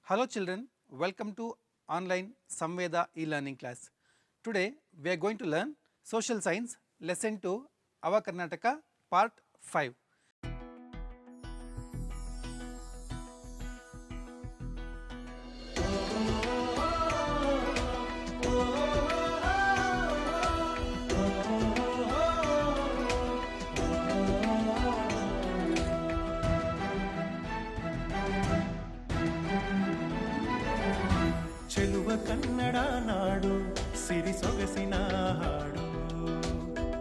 Hello children, welcome to online Samveda e-learning class. Today we are going to learn Social Science Lesson 2 Ava Karnataka Part 5. ಚೆಲುವ ಕನ್ನಡ ನಾಡು ಸಿರಿ ಸೊಗಸಿನ ಹಾಡು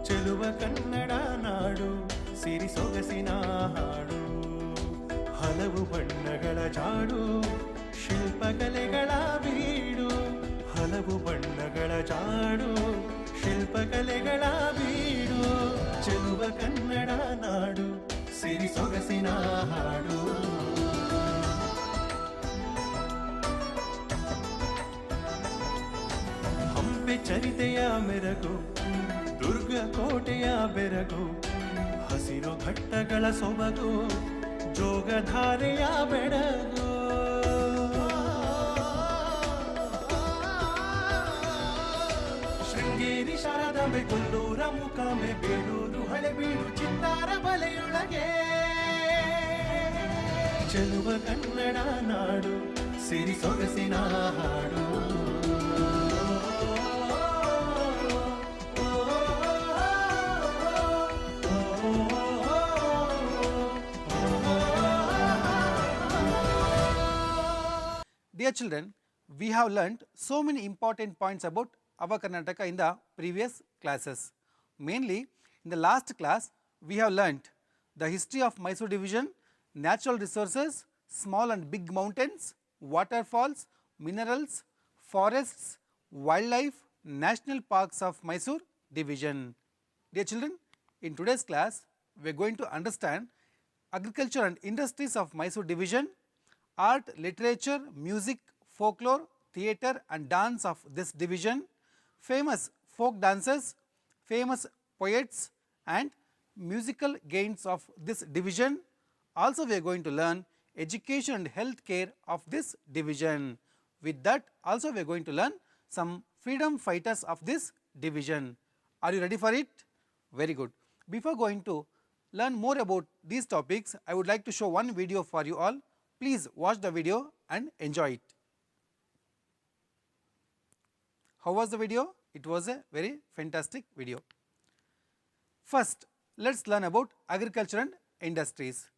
ಚೆಲುವ ಕನ್ನಡ ನಾಡು ಸಿರಿ ಸೊಗಸಿನ ಹಾಡು ಹಲವು ಬಣ್ಣಗಳ ಜಾಡು ಶಿಲ್ಪಕಲೆಗಳ ಬೀಡು ಹಲವು ಬಣ್ಣಗಳ ಜಾಡು ಶಿಲ್ಪಕಲೆಗಳ ಬೀಡು ಚೆಲುವ ಕನ್ನಡ ನಾಡು ಸಿರಿ ಸೊಗಸಿನ ಹಾಡು ಚರಿತೆಯ ಮೆರಗು ದುರ್ಗ ಕೋಟೆಯ ಬೆರಗು ಹಸಿರು ಘಟ್ಟಗಳ ಸೊಬಗು ಜೋಗಧಾರೆಯ ಬೆಡಗು ಶೃಂಗೇರಿ ಶಾರದಾಂಬೆ ಕೊಲ್ಲೂರ ಮುಕಾಂಬೆ ಬೇಲೂರು ಹಳೆಬೀಡು ಚಿತ್ತಾರ ಬಲೆಯೊಳಗೆ ಚೆಲುವ ಕನ್ನಡ ನಾಡು ಸಿರಿ ಸೊಗಸಿನ ಹಾಡು Dear children, we have learnt so many important points about Ava Karnataka in the previous classes. Mainly, in the last class, we have learnt the history of Mysore division, natural resources, small and big mountains, waterfalls, minerals, forests, wildlife, national parks of Mysore division. Dear children, in today's class, we are going to understand agriculture and industries of Mysore division, art, literature, music, folklore, theatre and dance of this division, famous folk dances, famous poets and musical gains of this division. Also we are going to learn education and health care of this division. With that also we are going to learn some freedom fighters of this division. Are you ready for it? Very good. Before going to learn more about these topics, I would like to show one video for you all. Please watch the video and enjoy it. How was the video? It was a very fantastic video. First, let's learn about agriculture and industries.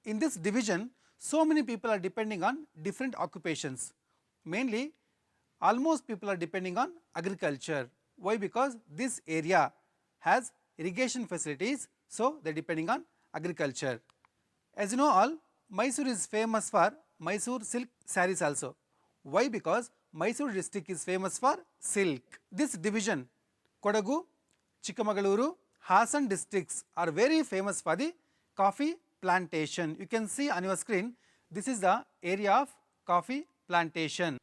In this division, so many people are depending on different occupations. Mainly, almost people are depending on agriculture. Why? Because this area has irrigation facilities, so they are depending on agriculture. As you know all, Mysore is famous for Mysore silk sarees also. Why? Because Mysore district is famous for silk. This division, Kodagu, Chikmagaluru, Hassan districts are very famous for the coffee plantation. You can see on your screen, this is the area of coffee plantation.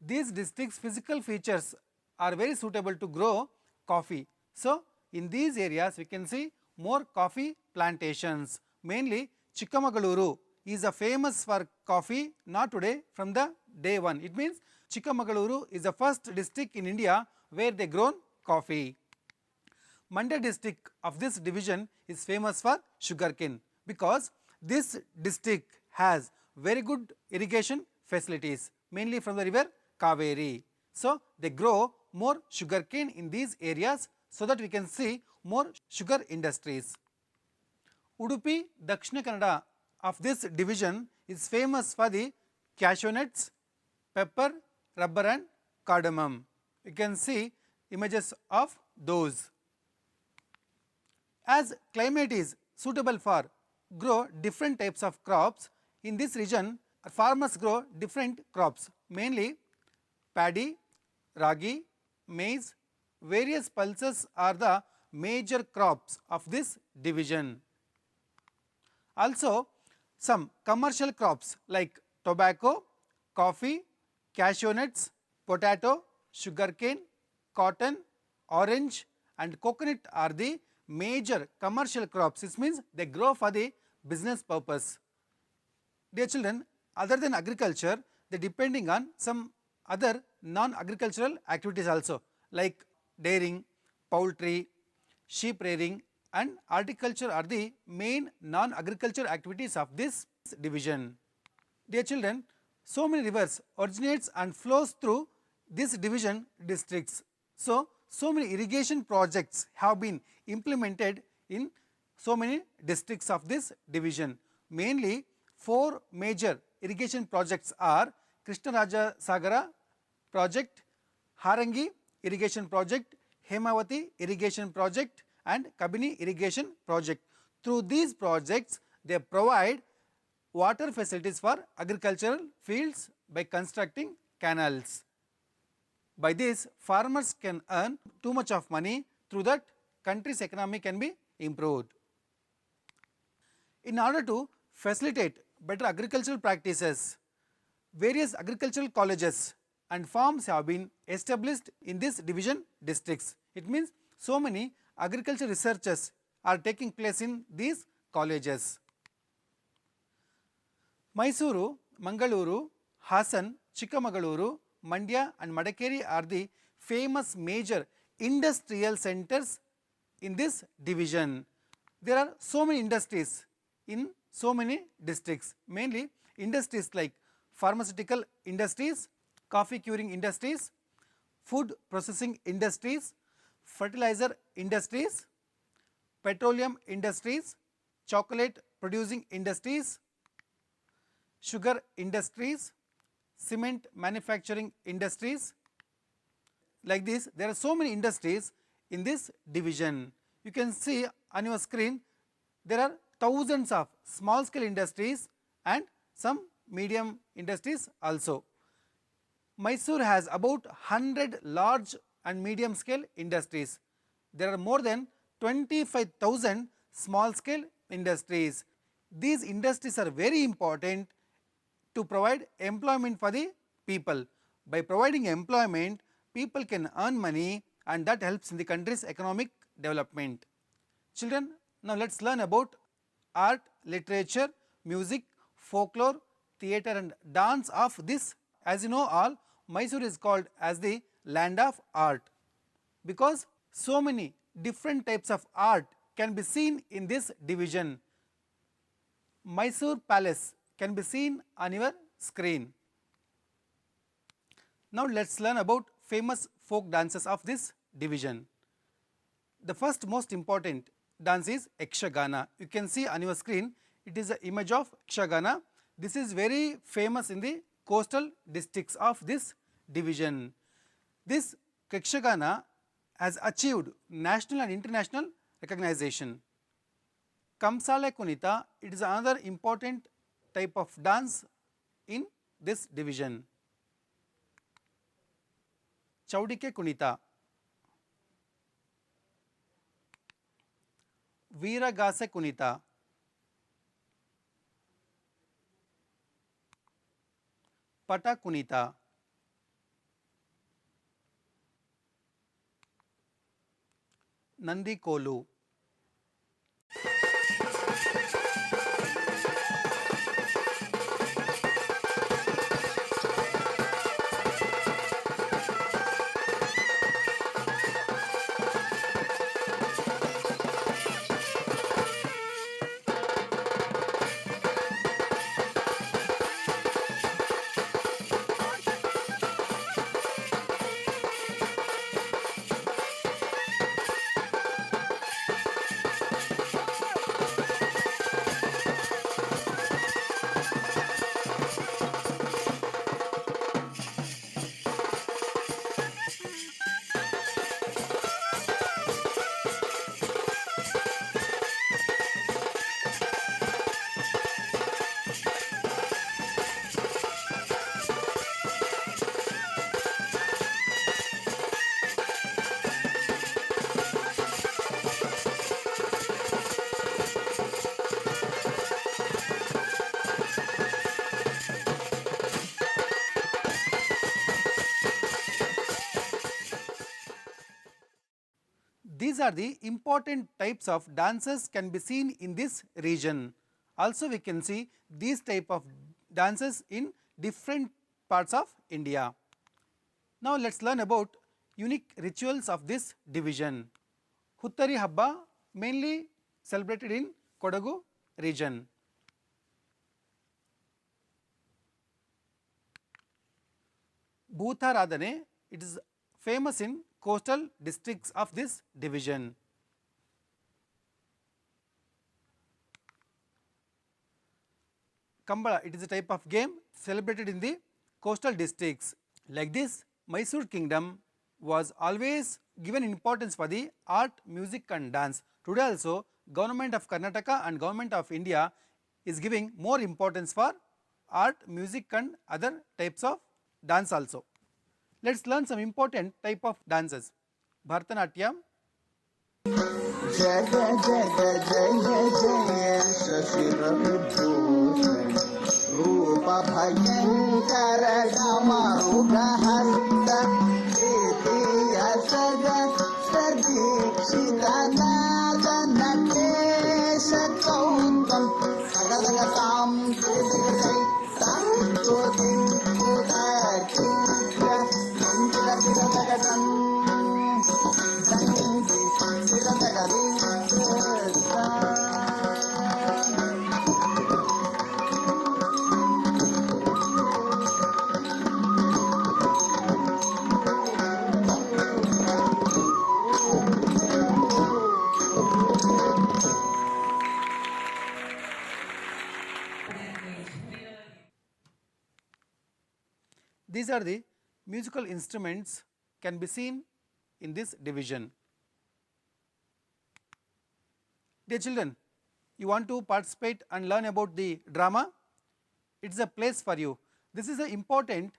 These districts' physical features are very suitable to grow coffee. So, in these areas we can see more coffee plantations. Mainly Chikmagaluru is a famous for coffee, not today, from the day one. It means Chikmagaluru is the first district in India where they grown coffee. Mandya district of this division is famous for sugarcane because this district has very good irrigation facilities, mainly from the river Kaveri. So, they grow more sugarcane in these areas so that we can see more sugar industries. Udupi, Dakshina Kannada of this division is famous for the cashew nuts, pepper, rubber and cardamom. You can see images of those. As climate is suitable for grow different types of crops, in this region farmers grow different crops, mainly paddy, ragi, maize, various pulses are the major crops of this division. Also, some commercial crops like tobacco, coffee, cashew nuts, potato, sugarcane, cotton, orange and coconut are the major commercial crops. This means they grow for the business purpose. Dear children, other than agriculture, they depending on some other non-agricultural activities also, like dairying, poultry, sheep rearing and horticulture are the main non-agriculture activities of this division. Dear children, so many rivers originates and flows through this division districts. So many irrigation projects have been implemented in so many districts of this division. Mainly 4 major irrigation projects are Krishnaraja Sagara project, Harangi irrigation project, Hemavati irrigation project and Kabini irrigation project. Through these projects, they provide water facilities for agricultural fields by constructing canals. By this, farmers can earn too much of money, through that country's economy can be improved. In order to facilitate better agricultural practices, various agricultural colleges and farms have been established in this division districts. It means so many agriculture researches are taking place in these colleges. Mysuru, Mangaluru, Hassan, Chikamagaluru, Mandya and Madikeri are the famous major industrial centers in this division. There are so many industries in so many districts, mainly industries like pharmaceutical industries, coffee curing industries, food processing industries, fertilizer industries, petroleum industries, chocolate producing industries, sugar industries, cement manufacturing industries. Like this, there are so many industries in this division. You can see on your screen, there are thousands of small scale industries and some medium industries also. Mysore has about 100 large and medium scale industries. There are more than 25,000 small scale industries. These industries are very important to provide employment for the people. By providing employment, people can earn money and that helps in the country's economic development. Children, now let us learn about art, literature, music, folklore, theatre and dance of this. As you know all, Mysore is called as the land of art because so many different types of art can be seen in this division. Mysore Palace can be seen on your screen. Now let us learn about famous folk dances of this division. The first most important dance is Yakshagana. You can see on your screen, it is an image of Yakshagana. This is very famous in the coastal districts of this division. This Yakshagana has achieved national and international recognition. Kamsale Kunita, it is another important type of dance in this division. Chaudike Kunita, Veeragase Kunita, Pata Kunita, Nandi Kolu. These are the important types of dances can be seen in this region. Also we can see these type of dances in different parts of India. Now let's learn about unique rituals of this division. Huttari Habba mainly celebrated in Kodagu region. Bhutaradhane, it is famous in coastal districts of this division. Kambala, it is a type of game celebrated in the coastal districts. Like this, Mysore kingdom was always given importance for the art, music and dance. Today also, government of Karnataka and government of India is giving more importance for art, music and other types of dance also. Let's learn some important type of dances. Bharatanatyam, जय जय जय जय जय जय शशिर विभूषण रूप भयंकर डमरुगहस्त प्रीतियसग सदीक्षित नाद Natesh कौतम सगदगतां कृतिगै सांतोदिं उदकीर्य मंगलविदगदम् these are the musical instruments can be seen in this division. Dear children, you want to participate and learn about the drama? It is a place for you. This is an important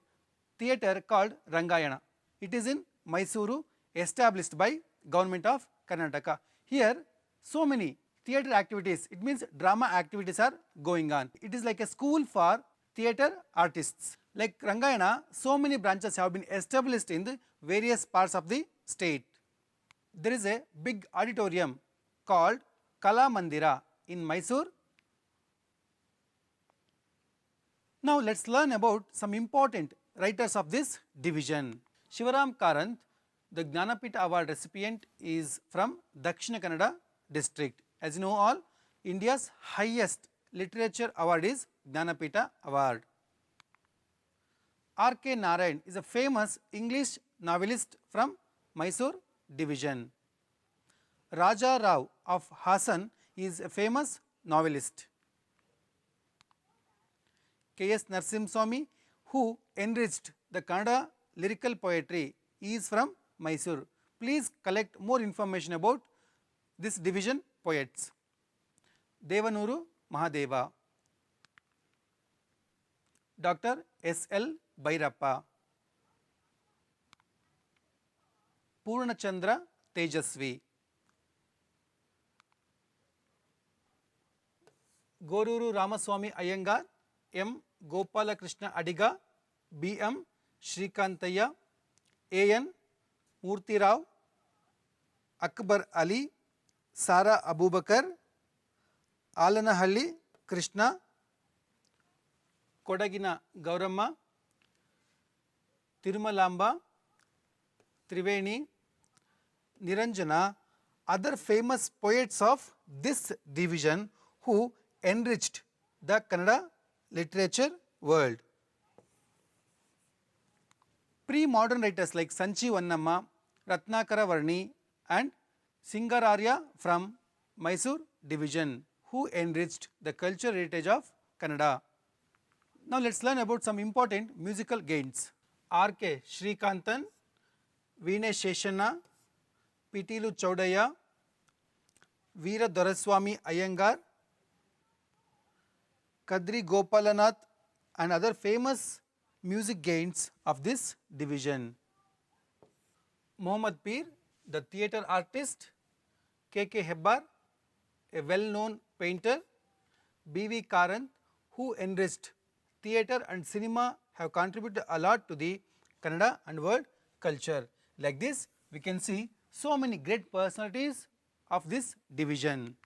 theatre called Rangayana. It is in Mysuru, established by government of Karnataka. Here so many theatre activities, it means drama activities are going on. It is like a school for theatre artists. Like Rangayana, so many branches have been established in the various parts of the state. There is a big auditorium called Kala Mandira in Mysore. Now let's learn about some important writers of this division. Shivaram Karanth, the Jnanapita Award recipient, is from Dakshina Kannada district. As you know all, India's highest literature award is Jnanapita Award. R.K. Narayan is a famous English novelist from Mysore division. Raja Rao of Hassan is a famous novelist. K.S. Narasimha, who enriched the Kannada lyrical poetry, is from Mysore. Please collect more information about this division poets. Devanuru Mahadeva, Dr. S.L. Bhairappa, Purnachandra Tejasvi, Goruru Ramaswamy Iyengar, M. Gopalakrishna Adiga, B. M. Shrikantaya, A. N. Murti Rao, Akbar Ali, Sara Abubakar, Alanahalli Krishna, Kodagina Gauramma, Tirumalamba, Triveni, Niranjana, other famous poets of this division who enriched the Kannada literature world. Pre-modern writers like Sanchi Vannamma, Ratnakara Varni and Singararya from Mysore division who enriched the cultural heritage of Kannada. Now let's learn about some important musical gains. R.K. Srikantan, Veene Sheshanna, Pitilu Chaudaya, Veera Doraswamy Iyengar, Kadri Gopalanath and other famous music gains of this division. Mohammad Peer, the theatre artist, K.K. Hebbar, a well-known painter, B.V. Karanth, who enriched theatre and cinema, have contributed a lot to the Kannada and world culture. Like this, we can see so many great personalities of this division.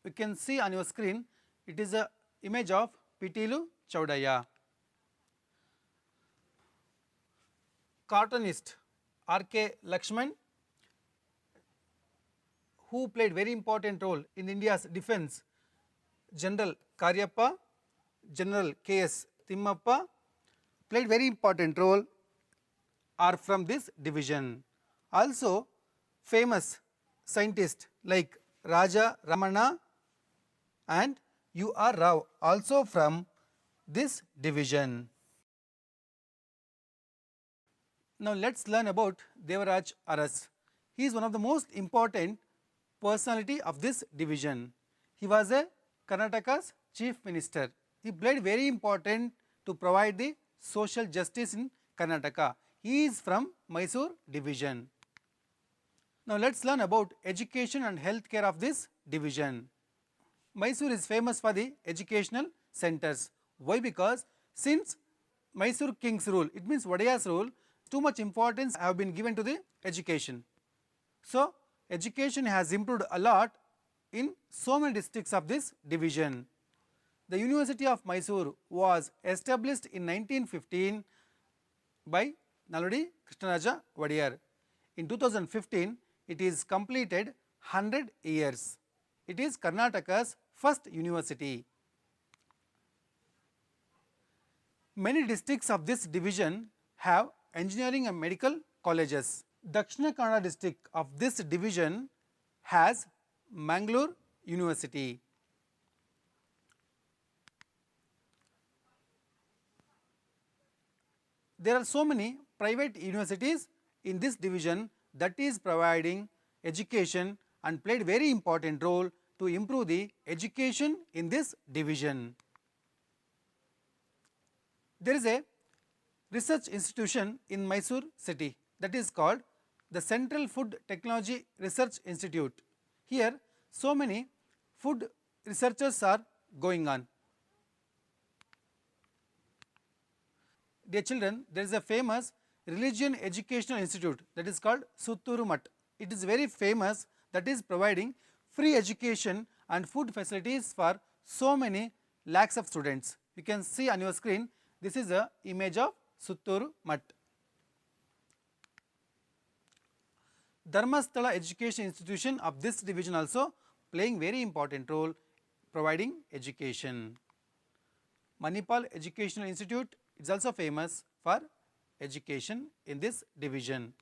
We can see on your screen, it is a image of Pitilu Chaudhaya. Cartoonist R.K. Lakshman, who played very important role in India's defence, General Karyappa, General K.S. Timmappa played very important role, are from this division. Also famous scientists like Raja Ramana and U.R. Rao also from this division. Now let us learn about Devaraj Aras. He is one of the most important personality of this division. He was a Karnataka's chief minister. He played very important to provide the social justice in Karnataka. He is from Mysore division. Now let us learn about education and health care of this division. Mysore is famous for the educational centers. Why? Because since Mysore king's rule, it means Vadaya's rule, too much importance have been given to the education. So education has improved a lot in so many districts of this division. The University of Mysore was established in 1915 by Nalvadi Krishnaraja Vadiyar. In 2015, it is completed 100 years. It is Karnataka's first university. Many districts of this division have engineering and medical colleges. Dakshina Kannada district of this division has Mangalore University. There are so many private universities in this division that is providing education and played very important role to improve the education in this division. There is a research institution in Mysore city that is called the Central Food Technology Research Institute. Here so many food researchers are going on. Dear children, there is a famous religion educational institute that is called Sutturu Mutt. It is very famous, that is providing free education and food facilities for so many lakhs of students. You can see on your screen, this is a image of Sutturu Mutt. Dharmasthala Education Institution of this division also playing very important role providing education. Manipal Educational Institute is also famous for education in this division.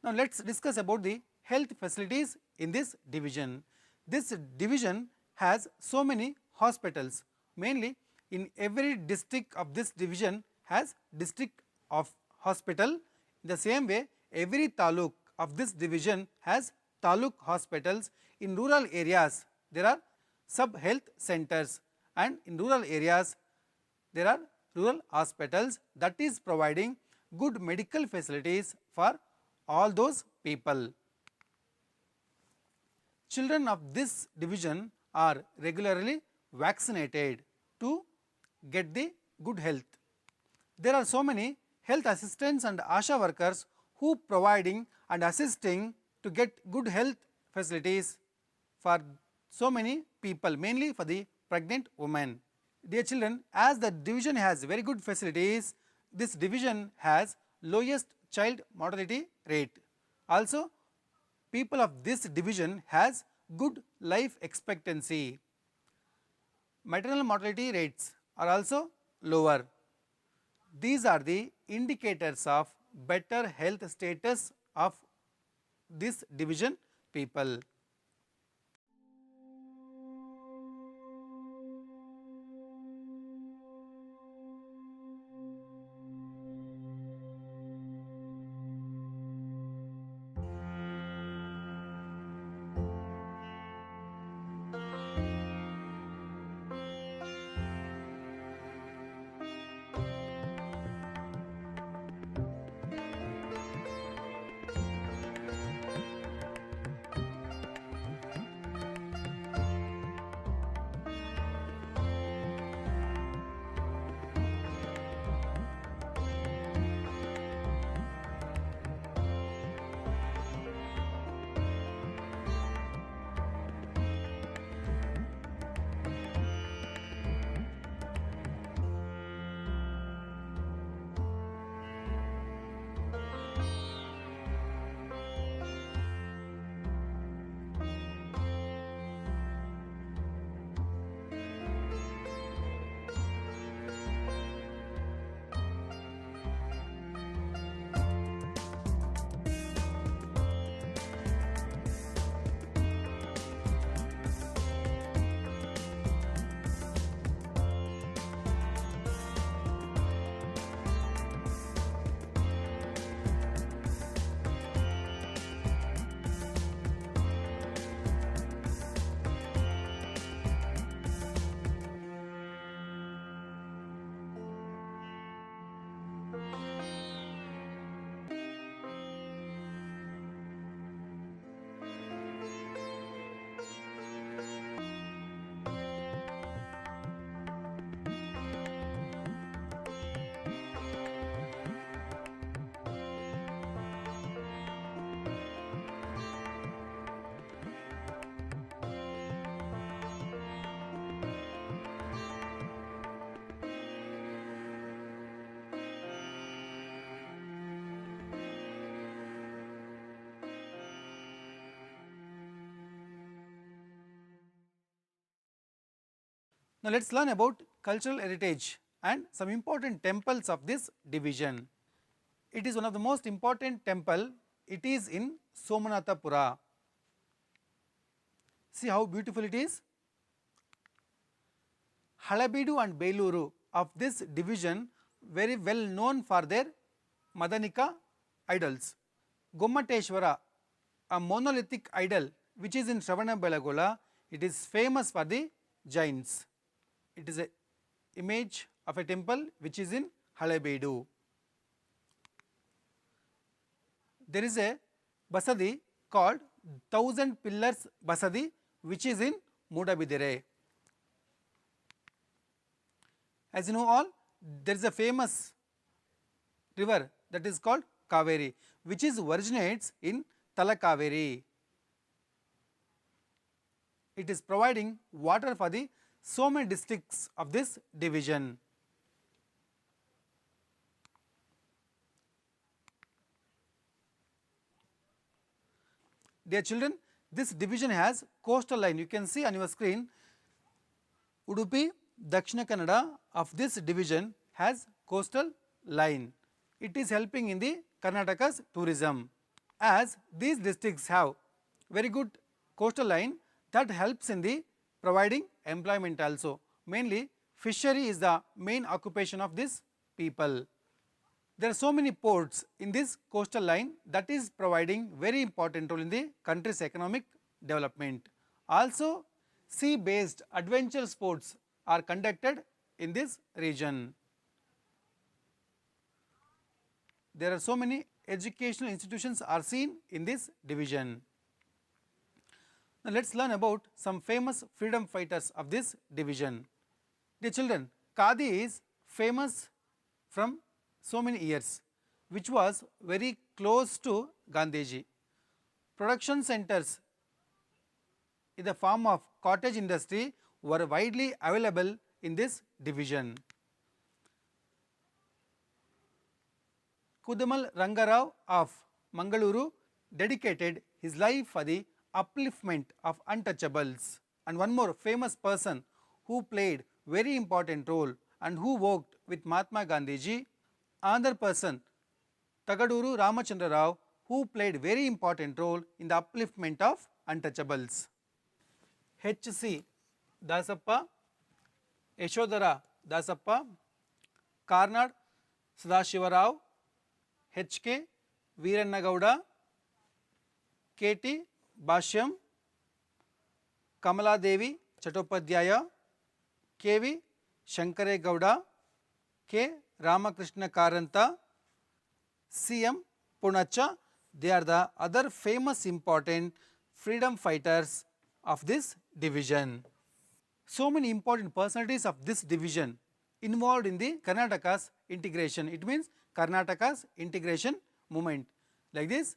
Now let us discuss about the health facilities in this division. This division has so many hospitals. Mainly in every district of this division has district of hospital. In the same way, every taluk of this division has taluk hospitals. In rural areas there are sub health centers, and in rural areas there are rural hospitals that is providing good medical facilities for all those people. Children of this division are regularly vaccinated to get the good health. There are so many health assistants and ASHA workers who providing and assisting to get good health facilities for so many people, mainly for the pregnant women. Dear children, as the division has very good facilities, this division has lowest child mortality rate. Also, people of this division has good life expectancy. Maternal mortality rates are also lower. These are the indicators of better health status of this division people. Now let's learn about cultural heritage and some important temples of this division. It is one of the most important temple. It is in Somanathapura. See how beautiful it is. Halabeedu and Beluru of this division very well known for their Madanika idols. Gommateshwara, a monolithic idol which is in Shravanabelagola, it is famous for the Jains. It is a image of a temple which is in Halabeedu. There is a Basadi called 1000 Pillars Basadi which is in Mudabidire. As you know all, there is a famous river that is called Kaveri which is originates in Talakaveri. It is providing water for the so many districts of this division. Dear children, this division has coastal line. You can see on your screen, Udupi, Dakshina Kannada of this division has coastal line. It is helping in the Karnataka's tourism. As these districts have very good coastal line, that helps in the providing employment also. Mainly fishery is the main occupation of this people. There are so many ports in this coastal line that is providing very important role in the country's economic development. Also, sea based adventure sports are conducted in this region. There are so many educational institutions are seen in this division. Now let us learn about some famous freedom fighters of this division. Dear children, Khadi is famous from so many years, which was very close to Gandhiji. Production centers in the form of cottage industry were widely available in this division. Kudamal Rangarao of Mangaluru dedicated his life for the upliftment of untouchables. And one more famous person who played very important role and who worked with Mahatma Gandhiji, another person Tagaduru Ramachandra Rao, who played very important role in the upliftment of untouchables. H.C. Dasappa, Yashodhara Dasappa, Karnad Sadashivarao, H.K. Veerannagowda, K.T. Bhashyam, Kamala Devi Chattopadhyaya, K.V. Shankaregowda, K. Ramakrishna Karanta, C.M. Punacha. They are the other famous important freedom fighters of this division. So many important personalities of this division involved in the Karnataka's integration. It means Karnataka's integration movement. Like this,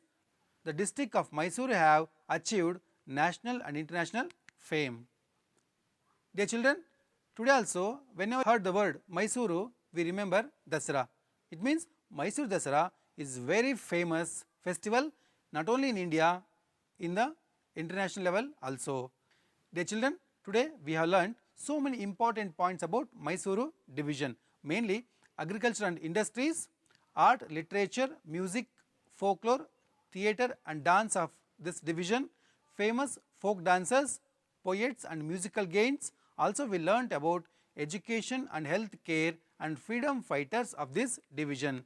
the district of Mysore have achieved national and international fame. Dear children, today also whenever heard the word Mysuru, we remember Dasara. It means Mysore Dasara is very famous festival not only in India, in the international level also. Dear children, today we have learned so many important points about Mysuru division, mainly agriculture and industries, art, literature, music, folklore, theatre and dance of this division, famous folk dancers, poets and musical gains. Also we learnt about education and health care and freedom fighters of this division.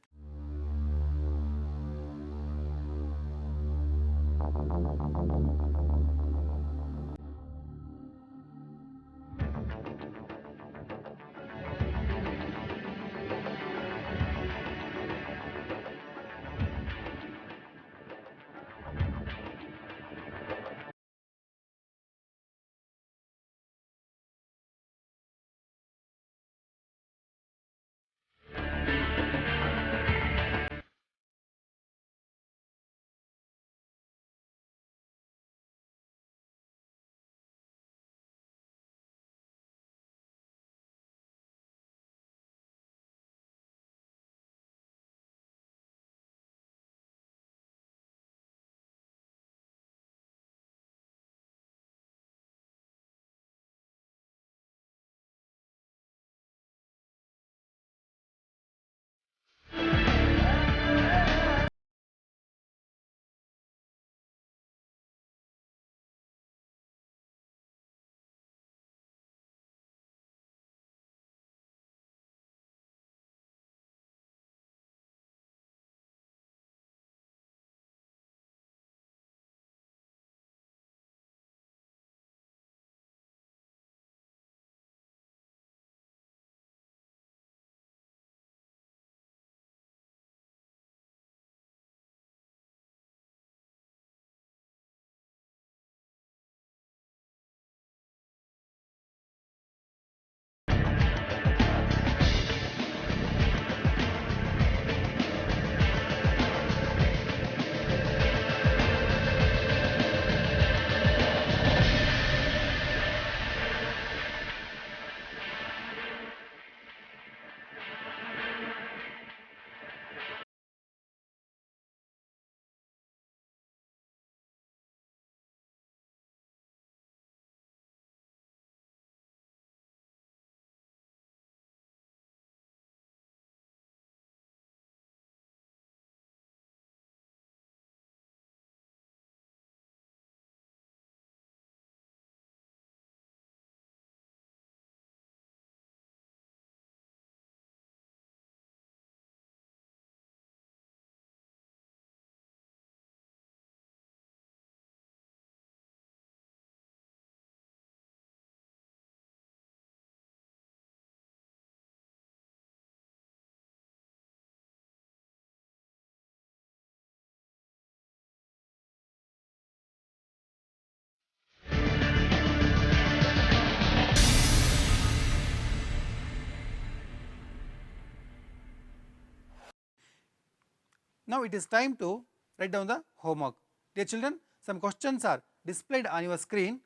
Now it is time to write down the homework. Dear children, some questions are displayed on your screen.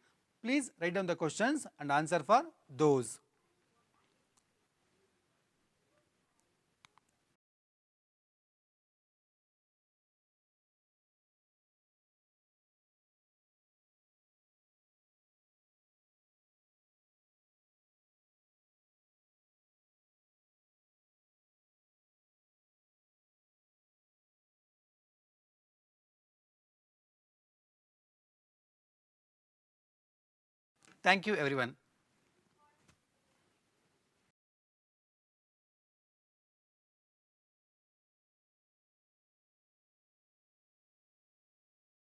Please write down the questions and answer for those. Thank you everyone.